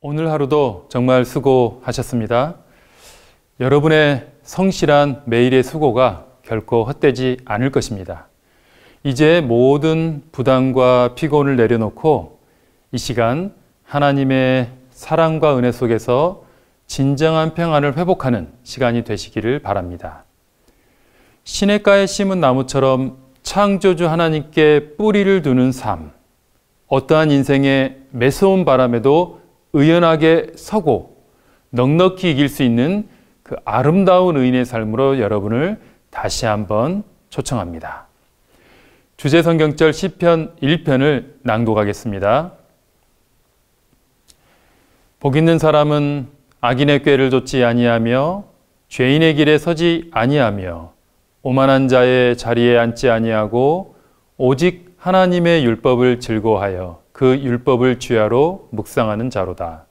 오늘 하루도 정말 수고하셨습니다. 여러분의 성실한 매일의 수고가 결코 헛되지 않을 것입니다. 이제 모든 부담과 피곤을 내려놓고 이 시간 하나님의 사랑과 은혜 속에서 진정한 평안을 회복하는 시간이 되시기를 바랍니다. 시냇가에 심은 나무처럼 창조주 하나님께 뿌리를 두는 삶, 어떠한 인생의 매서운 바람에도 의연하게 서고 넉넉히 이길 수 있는 그 아름다운 의인의 삶으로 여러분을 다시 한번 초청합니다. 주제 성경절 시편 1편을 낭독하겠습니다. 복 있는 사람은 악인의 꾀를 좇지 아니하며 죄인의 길에 서지 아니하며 오만한 자의 자리에 앉지 아니하고 오직 하나님의 율법을 즐거워하여 그 율법을 주야로 묵상하는 자로다.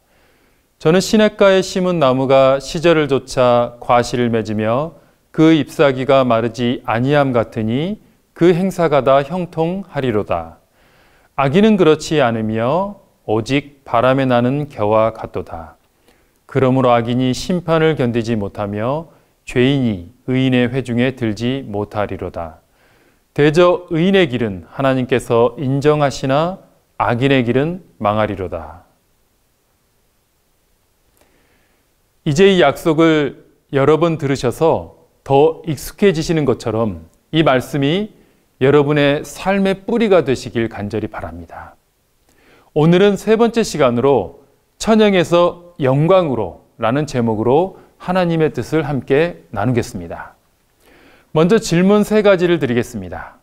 저는 시냇가에 심은 나무가 시절을 좇아 과실을 맺으며 그 잎사귀가 마르지 아니함 같으니 그 행사가 다 형통하리로다. 악인은 그렇지 않으며 오직 바람에 나는 겨와 같도다. 그러므로 악인이 심판을 견디지 못하며 죄인이 의인의 회중에 들지 못하리로다. 대저 의인의 길은 하나님께서 인정하시나 악인의 길은 망하리로다. 이제 이 약속을 여러 번 들으셔서 더 익숙해지시는 것처럼 이 말씀이 여러분의 삶의 뿌리가 되시길 간절히 바랍니다. 오늘은 세 번째 시간으로 천영에서 영광으로 라는 제목으로 하나님의 뜻을 함께 나누겠습니다. 먼저 질문 세 가지를 드리겠습니다.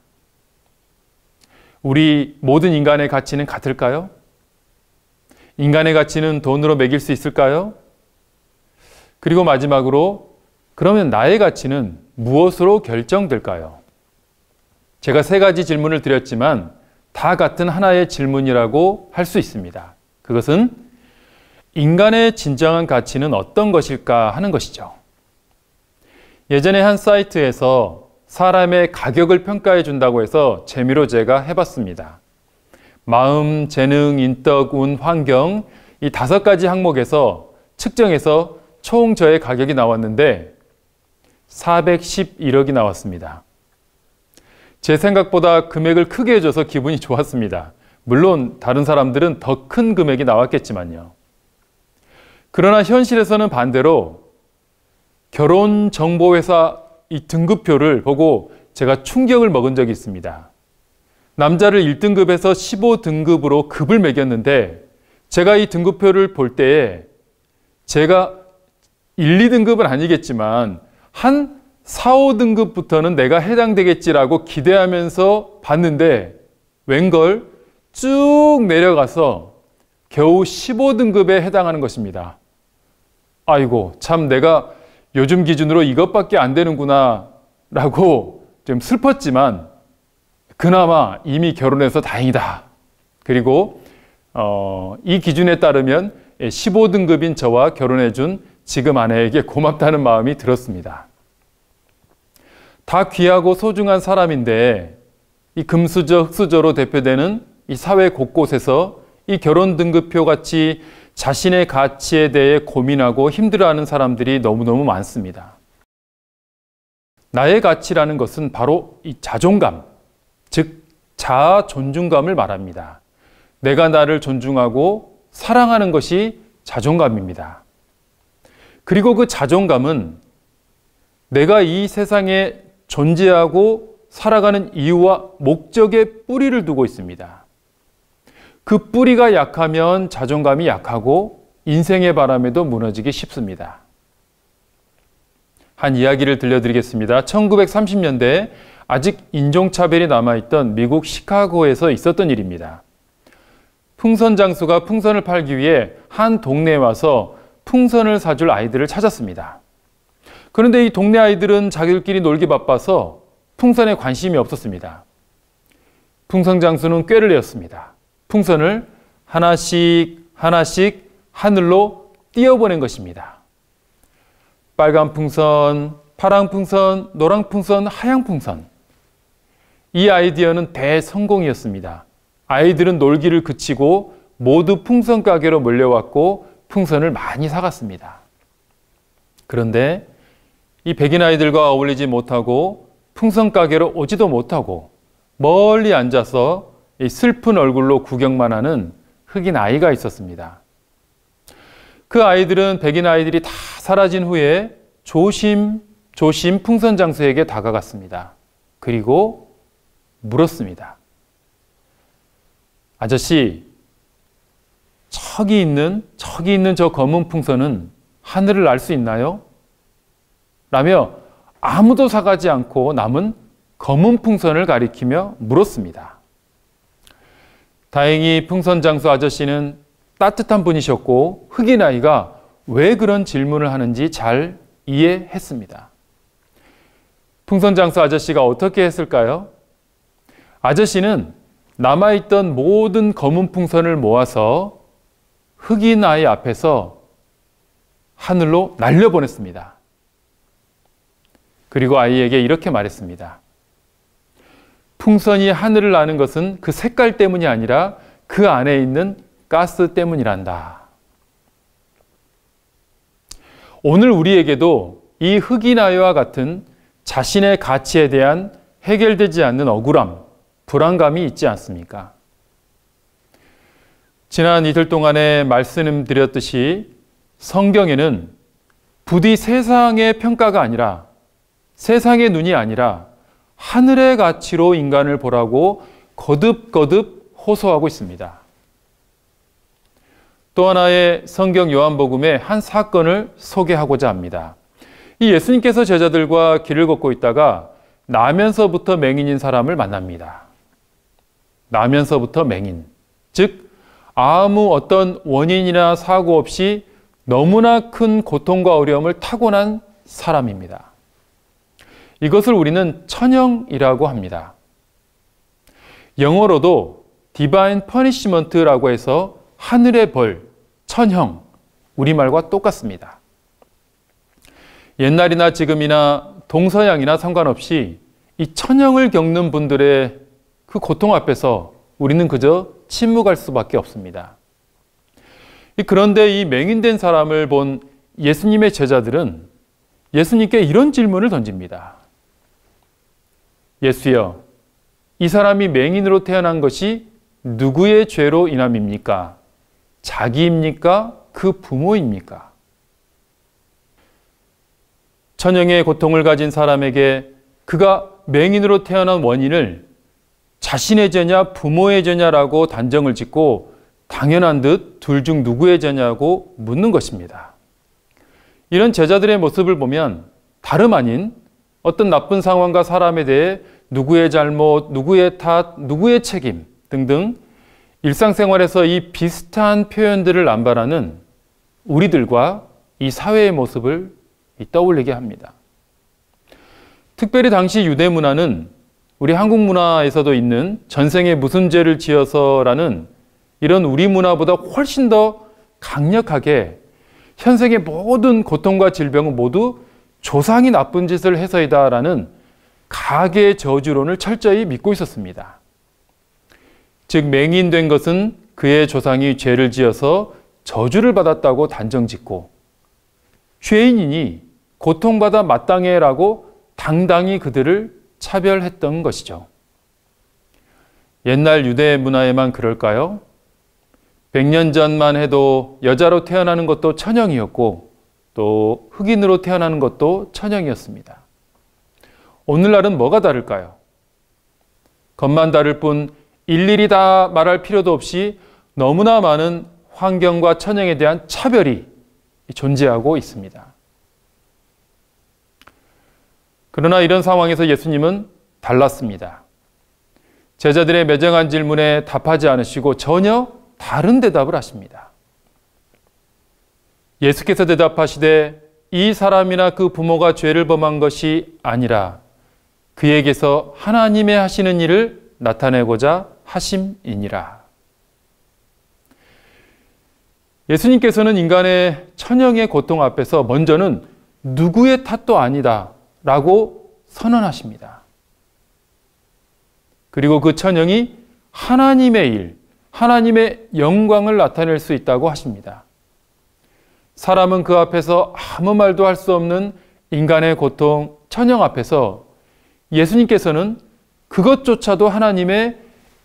우리 모든 인간의 가치는 같을까요? 인간의 가치는 돈으로 매길 수 있을까요? 그리고 마지막으로 그러면 나의 가치는 무엇으로 결정될까요? 제가 세 가지 질문을 드렸지만 다 같은 하나의 질문이라고 할 수 있습니다. 그것은 인간의 진정한 가치는 어떤 것일까 하는 것이죠. 예전에 한 사이트에서 사람의 가격을 평가해 준다고 해서 재미로 제가 해봤습니다. 마음, 재능, 인덕, 운, 환경 이 5가지 항목에서 측정해서 총 저의 가격이 나왔는데 411억이 나왔습니다. 제 생각보다 금액을 크게 해줘서 기분이 좋았습니다. 물론 다른 사람들은 더 큰 금액이 나왔겠지만요. 그러나 현실에서는 반대로 결혼정보회사 이 등급표를 보고 제가 충격을 먹은 적이 있습니다. 남자를 1등급에서 15등급으로 급을 매겼는데 제가 이 등급표를 볼 때에 제가 1, 2등급은 아니겠지만 한 4, 5등급부터는 내가 해당되겠지라고 기대하면서 봤는데 웬걸 쭉 내려가서 겨우 15등급에 해당하는 것입니다. 아이고 참 내가 요즘 기준으로 이것밖에 안 되는구나 라고 좀 슬펐지만 그나마 이미 결혼해서 다행이다. 그리고 이 기준에 따르면 15등급인 저와 결혼해준 지금 아내에게 고맙다는 마음이 들었습니다. 다 귀하고 소중한 사람인데 이 금수저, 흑수저로 대표되는 이 사회 곳곳에서 이 결혼 등급표 같이 자신의 가치에 대해 고민하고 힘들어하는 사람들이 너무너무 많습니다. 나의 가치라는 것은 바로 이 자존감, 즉 자아 존중감을 말합니다. 내가 나를 존중하고 사랑하는 것이 자존감입니다. 그리고 그 자존감은 내가 이 세상에 존재하고 살아가는 이유와 목적에 뿌리를 두고 있습니다. 그 뿌리가 약하면 자존감이 약하고 인생의 바람에도 무너지기 쉽습니다. 한 이야기를 들려드리겠습니다. 1930년대에 아직 인종차별이 남아있던 미국 시카고에서 있었던 일입니다. 풍선 장수가 풍선을 팔기 위해 한 동네에 와서 풍선을 사줄 아이들을 찾았습니다. 그런데 이 동네 아이들은 자기들끼리 놀기 바빠서 풍선에 관심이 없었습니다. 풍선 장수는 꾀를 내었습니다. 풍선을 하나씩 하나씩 하늘로 띄워보낸 것입니다. 빨간 풍선, 파랑 풍선, 노랑 풍선, 하얀 풍선. 이 아이디어는 대성공이었습니다. 아이들은 놀기를 그치고 모두 풍선 가게로 몰려왔고 풍선을 많이 사갔습니다. 그런데 이 백인 아이들과 어울리지 못하고 풍선 가게로 오지도 못하고 멀리 앉아서 이 슬픈 얼굴로 구경만 하는 흑인 아이가 있었습니다. 그 아이들은 백인 아이들이 다 사라진 후에 조심 풍선 장수에게 다가갔습니다. 그리고 물었습니다. 아저씨, 저기 있는 저 검은 풍선은 하늘을 날 수 있나요? 라며 아무도 사가지 않고 남은 검은 풍선을 가리키며 물었습니다. 다행히 풍선 장수 아저씨는 따뜻한 분이셨고 흑인 아이가 왜 그런 질문을 하는지 잘 이해했습니다. 풍선 장수 아저씨가 어떻게 했을까요? 아저씨는 남아있던 모든 검은 풍선을 모아서 흑인 아이 앞에서 하늘로 날려보냈습니다. 그리고 아이에게 이렇게 말했습니다. 풍선이 하늘을 나는 것은 그 색깔 때문이 아니라 그 안에 있는 가스 때문이란다. 오늘 우리에게도 이 흑인 아이와 같은 자신의 가치에 대한 해결되지 않는 억울함, 불안감이 있지 않습니까? 지난 이틀 동안에 말씀드렸듯이 성경에는 부디 세상의 평가가 아니라 세상의 눈이 아니라 하늘의 가치로 인간을 보라고 거듭거듭 호소하고 있습니다. 또 하나의 성경 요한복음의 한 사건을 소개하고자 합니다. 이 예수님께서 제자들과 길을 걷고 있다가 나면서부터 맹인인 사람을 만납니다. 나면서부터 맹인, 즉 아무 어떤 원인이나 사고 없이 너무나 큰 고통과 어려움을 타고난 사람입니다. 이것을 우리는 천형이라고 합니다. 영어로도 Divine Punishment라고 해서 하늘의 벌, 천형, 우리말과 똑같습니다. 옛날이나 지금이나 동서양이나 상관없이 이 천형을 겪는 분들의 그 고통 앞에서 우리는 그저 침묵할 수밖에 없습니다. 그런데 이 맹인된 사람을 본 예수님의 제자들은 예수님께 이런 질문을 던집니다. 예수여, 이 사람이 맹인으로 태어난 것이 누구의 죄로 인함입니까? 자기입니까? 그 부모입니까? 천형의 고통을 가진 사람에게 그가 맹인으로 태어난 원인을 자신의 죄냐 부모의 죄냐라고 단정을 짓고 당연한 듯 둘 중 누구의 죄냐고 묻는 것입니다. 이런 제자들의 모습을 보면 다름 아닌 어떤 나쁜 상황과 사람에 대해 누구의 잘못, 누구의 탓, 누구의 책임 등등 일상생활에서 이 비슷한 표현들을 남발하는 우리들과 이 사회의 모습을 떠올리게 합니다. 특별히 당시 유대 문화는 우리 한국 문화에서도 있는 전생에 무슨 죄를 지어서라는 이런 우리 문화보다 훨씬 더 강력하게 현생의 모든 고통과 질병은 모두 조상이 나쁜 짓을 해서이다라는 가계의 저주론을 철저히 믿고 있었습니다. 즉 맹인된 것은 그의 조상이 죄를 지어서 저주를 받았다고 단정짓고 죄인이니 고통받아 마땅해라고 당당히 그들을 차별했던 것이죠. 옛날 유대 문화에만 그럴까요? 100년 전만 해도 여자로 태어나는 것도 천형이었고 또 흑인으로 태어나는 것도 천형이었습니다. 오늘날은 뭐가 다를까요? 겉만 다를 뿐 일일이 다 말할 필요도 없이 너무나 많은 환경과 천형에 대한 차별이 존재하고 있습니다. 그러나 이런 상황에서 예수님은 달랐습니다. 제자들의 매정한 질문에 답하지 않으시고 전혀 다른 대답을 하십니다. 예수께서 대답하시되 이 사람이나 그 부모가 죄를 범한 것이 아니라 그에게서 하나님의 하시는 일을 나타내고자 하심이니라. 예수님께서는 인간의 천형의 고통 앞에서 먼저는 누구의 탓도 아니다 라고 선언하십니다. 그리고 그 천형이 하나님의 일, 하나님의 영광을 나타낼 수 있다고 하십니다. 사람은 그 앞에서 아무 말도 할 수 없는 인간의 고통, 천형 앞에서 예수님께서는 그것조차도 하나님의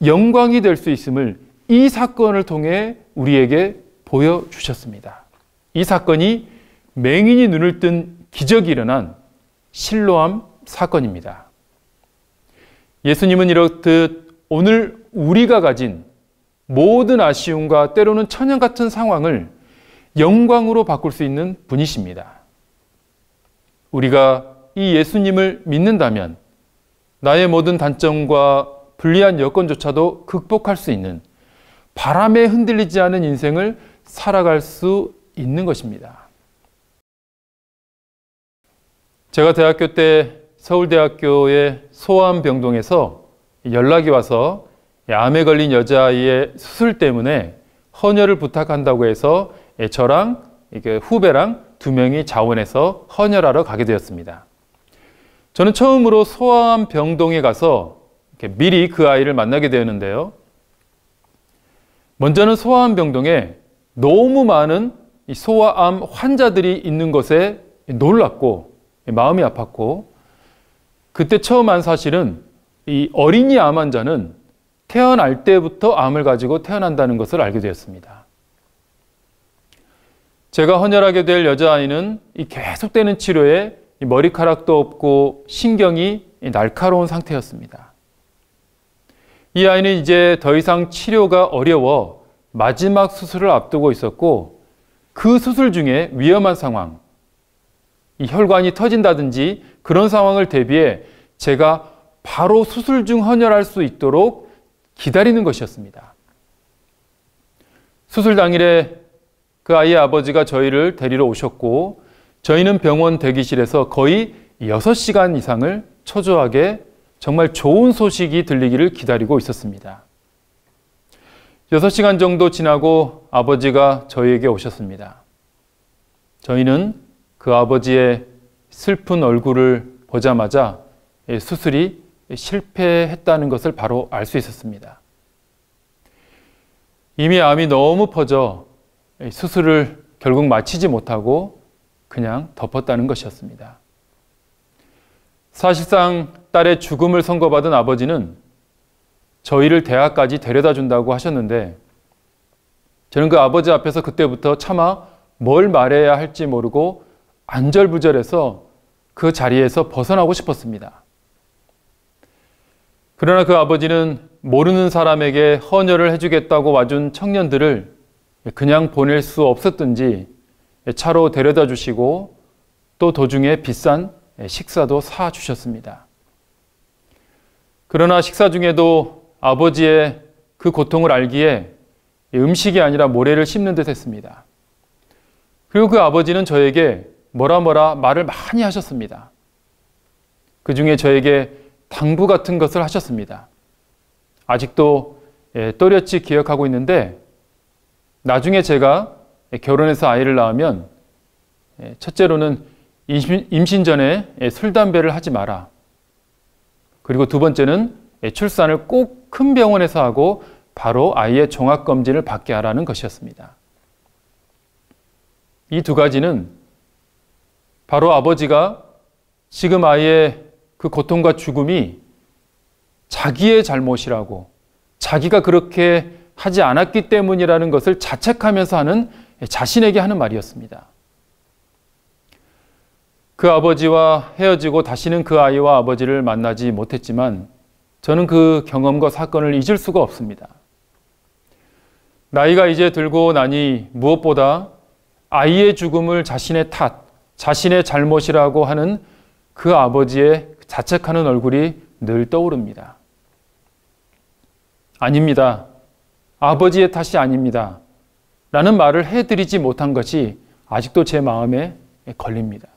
영광이 될 수 있음을 이 사건을 통해 우리에게 보여주셨습니다. 이 사건이 맹인이 눈을 뜬 기적이 일어난 실로암 사건입니다. 예수님은 이렇듯 오늘 우리가 가진 모든 아쉬움과 때로는 천형 같은 상황을 영광으로 바꿀 수 있는 분이십니다. 우리가 이 예수님을 믿는다면 나의 모든 단점과 불리한 여건조차도 극복할 수 있는 바람에 흔들리지 않은 인생을 살아갈 수 있는 것입니다. 제가 대학교 때 서울대학교의 소아암병동에서 연락이 와서 암에 걸린 여자아이의 수술 때문에 헌혈을 부탁한다고 해서 저랑 후배랑 2명이 자원해서 헌혈하러 가게 되었습니다. 저는 처음으로 소아암 병동에 가서 미리 그 아이를 만나게 되었는데요. 먼저는 소아암 병동에 너무 많은 소아암 환자들이 있는 것에 놀랐고 마음이 아팠고, 그때 처음 한 사실은 이 어린이 암 환자는 태어날 때부터 암을 가지고 태어난다는 것을 알게 되었습니다. 제가 헌혈하게 될 여자아이는 이 계속되는 치료에 머리카락도 없고 신경이 날카로운 상태였습니다. 이 아이는 이제 더 이상 치료가 어려워 마지막 수술을 앞두고 있었고, 그 수술 중에 위험한 상황, 이 혈관이 터진다든지 그런 상황을 대비해 제가 바로 수술 중 헌혈할 수 있도록 기다리는 것이었습니다. 수술 당일에 그 아이의 아버지가 저희를 데리러 오셨고, 저희는 병원 대기실에서 거의 6시간 이상을 초조하게 정말 좋은 소식이 들리기를 기다리고 있었습니다. 6시간 정도 지나고 아버지가 저희에게 오셨습니다. 저희는 그 아버지의 슬픈 얼굴을 보자마자 수술이 실패했다는 것을 바로 알 수 있었습니다. 이미 암이 너무 퍼져 수술을 결국 마치지 못하고 그냥 덮었다는 것이었습니다. 사실상 딸의 죽음을 선고받은 아버지는 저희를 대학까지 데려다 준다고 하셨는데, 저는 그 아버지 앞에서 그때부터 차마 뭘 말해야 할지 모르고 안절부절해서 그 자리에서 벗어나고 싶었습니다. 그러나 그 아버지는 모르는 사람에게 헌혈을 해주겠다고 와준 청년들을 그냥 보낼 수 없었든지 차로 데려다 주시고 또 도중에 비싼 식사도 사주셨습니다. 그러나 식사 중에도 아버지의 그 고통을 알기에 음식이 아니라 모래를 씹는 듯 했습니다. 그리고 그 아버지는 저에게 뭐라 말을 많이 하셨습니다. 그 중에 저에게 당부 같은 것을 하셨습니다. 아직도 또렷이 기억하고 있는데, 나중에 제가 결혼해서 아이를 낳으면 첫째로는 임신 전에 술, 담배를 하지 마라. 그리고 두 번째는 출산을 꼭 큰 병원에서 하고 바로 아이의 종합검진을 받게 하라는 것이었습니다. 이 두 가지는 바로 아버지가 지금 아이의 그 고통과 죽음이 자기의 잘못이라고, 자기가 그렇게 하지 않았기 때문이라는 것을 자책하면서 하는, 자신에게 하는 말이었습니다. 그 아버지와 헤어지고 다시는 그 아이와 아버지를 만나지 못했지만 저는 그 경험과 사건을 잊을 수가 없습니다. 나이가 이제 들고 나니 무엇보다 아이의 죽음을 자신의 탓, 자신의 잘못이라고 하는 그 아버지의 자책하는 얼굴이 늘 떠오릅니다. 아닙니다. 아버지의 탓이 아닙니다. 라는 말을 해드리지 못한 것이 아직도 제 마음에 걸립니다.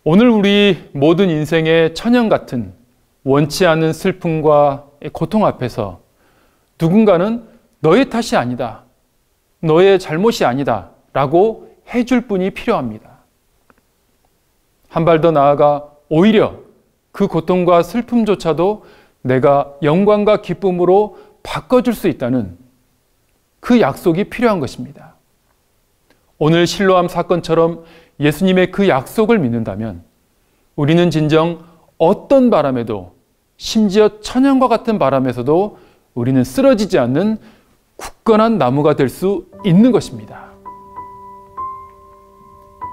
오늘 우리 모든 인생의 천형 같은 원치 않은 슬픔과 고통 앞에서 누군가는 너의 탓이 아니다, 너의 잘못이 아니다 라고 해줄 분이 필요합니다. 한 발 더 나아가 오히려 그 고통과 슬픔조차도 내가 영광과 기쁨으로 바꿔줄 수 있다는 그 약속이 필요한 것입니다. 오늘 실로암 사건처럼 예수님의 그 약속을 믿는다면 우리는 진정 어떤 바람에도, 심지어 천연과 같은 바람에서도 우리는 쓰러지지 않는 굳건한 나무가 될 수 있는 것입니다.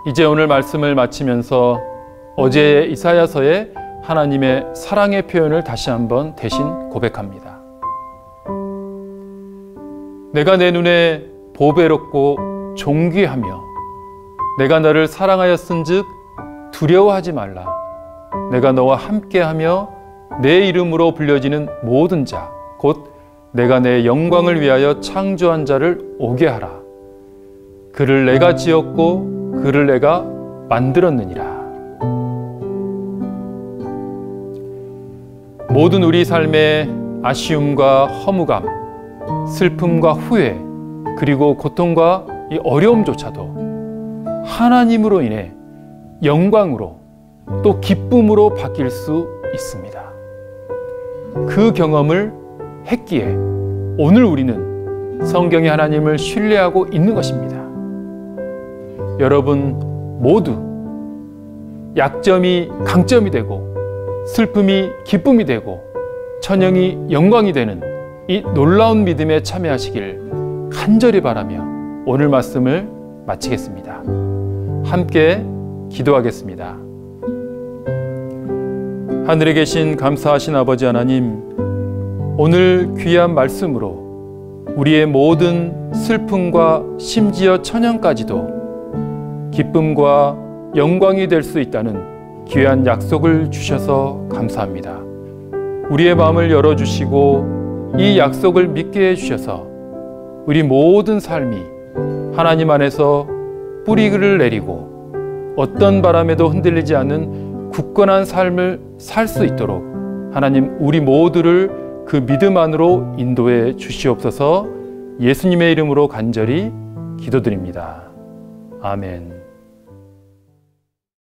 이제 오늘 말씀을 마치면서 어제의 이사야서의 하나님의 사랑의 표현을 다시 한번 대신 고백합니다. 내가 내 눈에 보배롭고 존귀하며 내가 너를 사랑하였은즉 두려워하지 말라. 내가 너와 함께하며 내 이름으로 불려지는 모든 자, 곧 내가 내 영광을 위하여 창조한 자를 오게 하라. 그를 내가 지었고 그를 내가 만들었느니라. 모든 우리 삶의 아쉬움과 허무감, 슬픔과 후회, 그리고 고통과 이 어려움조차도 하나님으로 인해 영광으로 또 기쁨으로 바뀔 수 있습니다. 그 경험을 했기에 오늘 우리는 성경의 하나님을 신뢰하고 있는 것입니다. 여러분 모두 약점이 강점이 되고 슬픔이 기쁨이 되고 천영이 영광이 되는 이 놀라운 믿음에 참여하시길 간절히 바라며 오늘 말씀을 마치겠습니다. 함께 기도하겠습니다. 하늘에 계신 감사하신 아버지 하나님, 오늘 귀한 말씀으로 우리의 모든 슬픔과 심지어 천연까지도 기쁨과 영광이 될 수 있다는 귀한 약속을 주셔서 감사합니다. 우리의 마음을 열어주시고 이 약속을 믿게 해주셔서 우리 모든 삶이 하나님 안에서 뿌리를 내리고 어떤 바람에도 흔들리지 않는 굳건한 삶을 살 수 있도록 하나님 우리 모두를 그 믿음 안으로 인도해 주시옵소서. 예수님의 이름으로 간절히 기도드립니다. 아멘.